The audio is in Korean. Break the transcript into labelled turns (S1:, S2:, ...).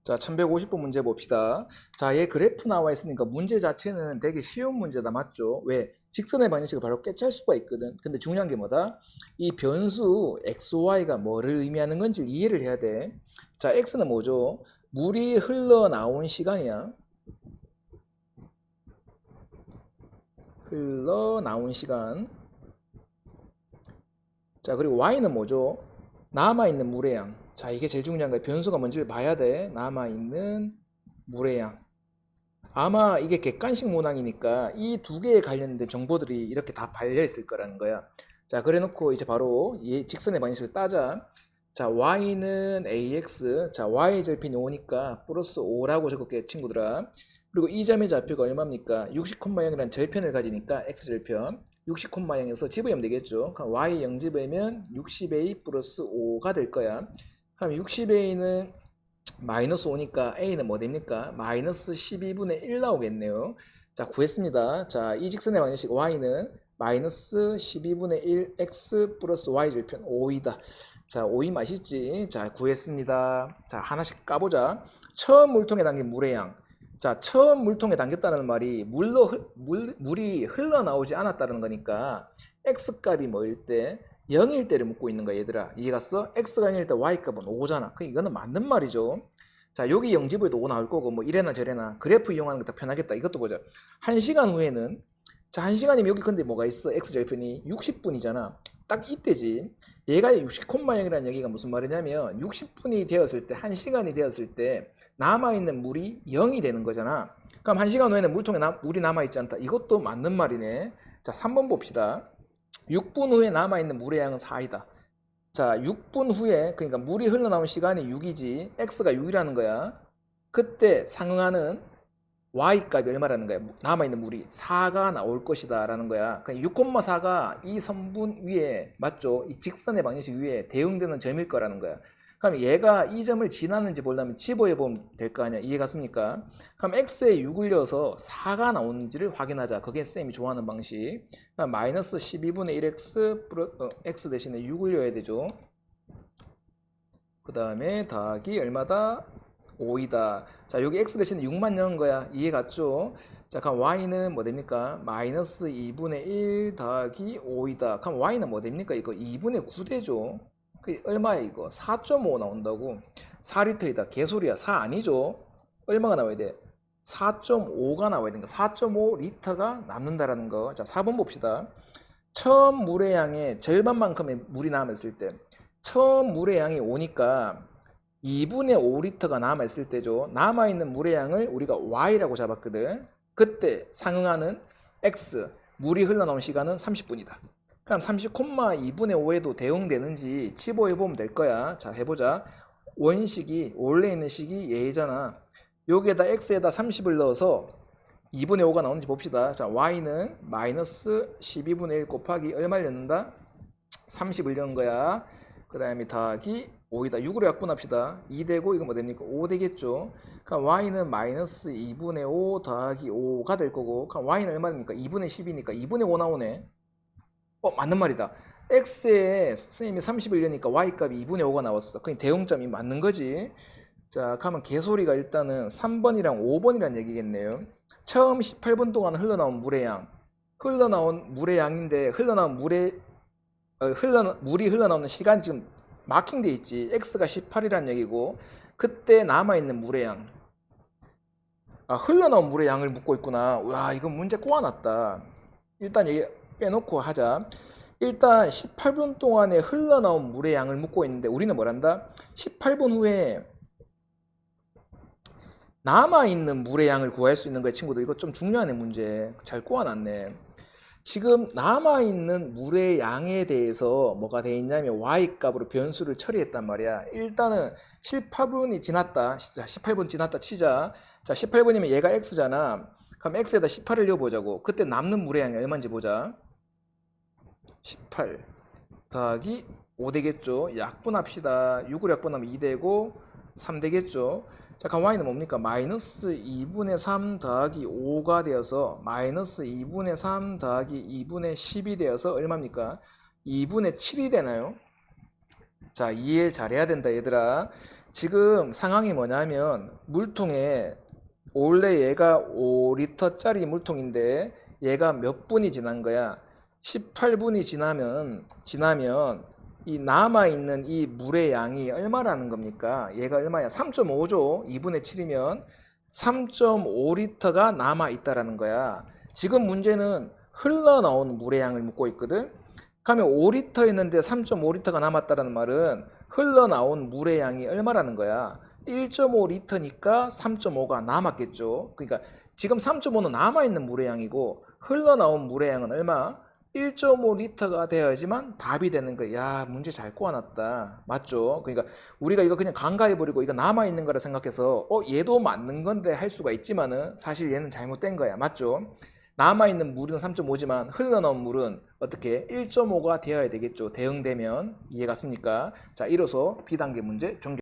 S1: 자, 1150번 문제 봅시다. 자, 얘 그래프 나와 있으니까 문제 자체는 되게 쉬운 문제다, 맞죠? 왜? 직선의 방정식을 바로 깨치할 수가 있거든. 근데 중요한 게 뭐다? 이 변수 xy가 뭐를 의미하는 건지 이해를 해야 돼. 자, x는 뭐죠? 물이 흘러나온 시간이야. 흘러나온 시간. 자, 그리고 y는 뭐죠? 남아있는 물의 양. 자, 이게 제일 중요한 거야. 변수가 뭔지를 봐야 돼. 남아있는 물의 양. 아마 이게 객관식 문항이니까 이 두 개에 관련된 정보들이 이렇게 다 발려 있을 거라는 거야. 자, 그래 놓고 이제 바로 이 직선의 방정식을 따자. 자, y는 ax. 자, y 절편이 5니까 플러스 5라고 적을게, 친구들아. 그리고 이 점의 좌표가 얼마입니까? 60,0이라는 절편을 가지니까 x절편. 60,0에서 집으면 되겠죠. 그럼 y 0 집으면 60a 플러스 5가 될 거야. 그럼 60a는 마이너스 5니까 a는 뭐 됩니까? 마이너스 12분의 1 나오겠네요. 자, 구했습니다. 자, 이 직선의 방정식 y는 마이너스 12분의 1 x 플러스 y 절편 5이다. 자, 5이 맛있지? 자, 구했습니다. 자, 하나씩 까보자. 처음 물통에 담긴 물의 양. 자, 처음 물통에 담겼다는 말이 물이 흘러나오지 않았다는 거니까 x값이 뭐일 때? 0일 때를 묻고 있는 거야, 얘들아. 이해갔어? x가 0일 때 y값은 5잖아. 그 이거는 맞는 말이죠. 자, 여기 0집어도 5 나올 거고, 뭐 이래나 저래나 그래프 이용하는 게 더 편하겠다. 이것도 보자. 1시간 후에는, 자, 1시간이면 여기 근데 뭐가 있어? x절편이 60분이잖아. 딱 이때지. 얘가 60,0이라는 얘기가 무슨 말이냐면 60분이 되었을 때, 1시간이 되었을 때 남아있는 물이 0이 되는 거잖아. 그럼 1시간 후에는 물통에 물이 남아있지 않다. 이것도 맞는 말이네. 자, 3번 봅시다. 6분 후에 남아있는 물의 양은 4이다. 자, 6분 후에, 그러니까 물이 흘러나온 시간이 6이지, x가 6이라는 거야. 그때 상응하는 y값이 얼마라는 거야? 남아있는 물이 4가 나올 것이다 라는 거야. 그러니까 6,4가 이 선분 위에, 맞죠? 이 직선의 방정식 위에 대응되는 점일 거라는 거야. 그럼 얘가 이 점을 지났는지 보려면 집어해 보면 될 거 아니야. 이해 갔습니까? 그럼 x에 6을 넣어서 4가 나오는지를 확인하자. 그게 쌤이 좋아하는 방식. 그럼 마이너스 12분의 1x x 대신에 6을 넣어야 되죠. 그 다음에 더하기 얼마다? 5이다. 자, 여기 x 대신에 6만 넣은 거야. 이해 갔죠? 자, 그럼 y는 뭐 됩니까? 마이너스 2분의 1 더하기 5이다. 그럼 y는 뭐 됩니까? 이거 2분의 9 되죠? 그 얼마야 이거? 4.5 나온다고? 4리터이다. 개소리야. 4 아니죠? 얼마가 나와야 돼? 4.5가 나와야 되니까 4.5리터가 남는다라는 거. 자, 4번 봅시다. 처음 물의 양의 절반만큼의 물이 남았을 때, 처음 물의 양이 5니까 2분의 5리터가 남아있을 때죠. 남아있는 물의 양을 우리가 y라고 잡았거든. 그때 상응하는 x, 물이 흘러나온 시간은 30분이다. 그럼 30,2분의 5에도 대응되는지 치보해보면 될 거야. 자, 해보자. 원식이, 원래 있는 식이 얘잖아. 여기에다 x에다 30을 넣어서 2분의 5가 나오는지 봅시다. 자, y는 마이너스 12분의 1 곱하기 얼마를 넣는다? 30을 넣은 거야. 그 다음에 더하기 5이다. 6으로 약분합시다. 2 되고 이거 뭐 됩니까? 5 되겠죠. 그럼 y는 마이너스 2분의 5 더하기 5가 될 거고, 그럼 y는 얼마 됩니까? 2분의 10이니까 2분의 5 나오네. 맞는 말이다. x에 선생님이 30을 넣으니까 y값이 2분의 5가 나왔어. 그럼 대응점이 맞는 거지. 자, 그러면 개소리가 일단은 3번이랑 5번이란 얘기겠네요. 처음 18분 동안 흘러나온 물의 양. 흘러나온 물의 양인데 흘러나온 물이 흘러나오는 시간이 지금 마킹돼 있지. x가 18이란 얘기고, 그때 남아있는 물의 양. 아, 흘러나온 물의 양을 묻고 있구나. 와, 이건 문제 꼬아놨다. 일단 얘기 빼놓고 하자. 일단 18분 동안에 흘러나온 물의 양을 묻고 있는데 우리는 뭐란다? 18분 후에 남아있는 물의 양을 구할 수 있는 거야, 친구들. 이거 좀 중요한 문제. 잘 꼬아놨네. 지금 남아있는 물의 양에 대해서 뭐가 돼 있냐면 y값으로 변수를 처리했단 말이야. 일단은 18분이 지났다. 자, 18분 지났다 치자. 자, 18분이면 얘가 x잖아. 그럼 x에다 18을 넣어보자고. 그때 남는 물의 양이 얼마인지 보자. 18 더하기 5 되겠죠. 약분합시다. 6으로 약분하면 2 되고 3 되겠죠. 자, 그럼 y는 뭡니까? 마이너스 2분의 3 더하기 5가 되어서 마이너스 2분의 3 더하기 2분의 10이 되어서 얼마입니까? 2분의 7이 되나요? 자, 이해 잘해야 된다, 얘들아. 지금 상황이 뭐냐면 물통에 원래 얘가 5리터짜리 물통인데 얘가 몇 분이 지난 거야? 18분이 지나면 이 남아있는 이 물의 양이 얼마라는 겁니까? 얘가 얼마야? 3.5죠. 2분의 7이면 3.5리터가 남아있다라는 거야. 지금 문제는 흘러나온 물의 양을 묻고 있거든. 그러면 5리터였는데 3.5리터가 남았다는 말은 흘러나온 물의 양이 얼마라는 거야? 1.5리터니까 3.5가 남았겠죠. 그러니까 지금 3.5는 남아있는 물의 양이고 흘러나온 물의 양은 얼마? 1.5리터가 되어야지만 답이 되는 거야. 야, 문제 잘 꼬아놨다. 맞죠? 그러니까 우리가 이거 그냥 간과해버리고 이거 남아있는 거라 생각해서 얘도 맞는 건데 할 수가 있지만은 사실 얘는 잘못된 거야. 맞죠? 남아있는 물은 3.5지만 흘러나온 물은 어떻게 1.5가 되어야 되겠죠. 대응되면 이해 갔습니까? 자, 이로써 B단계 문제 종료.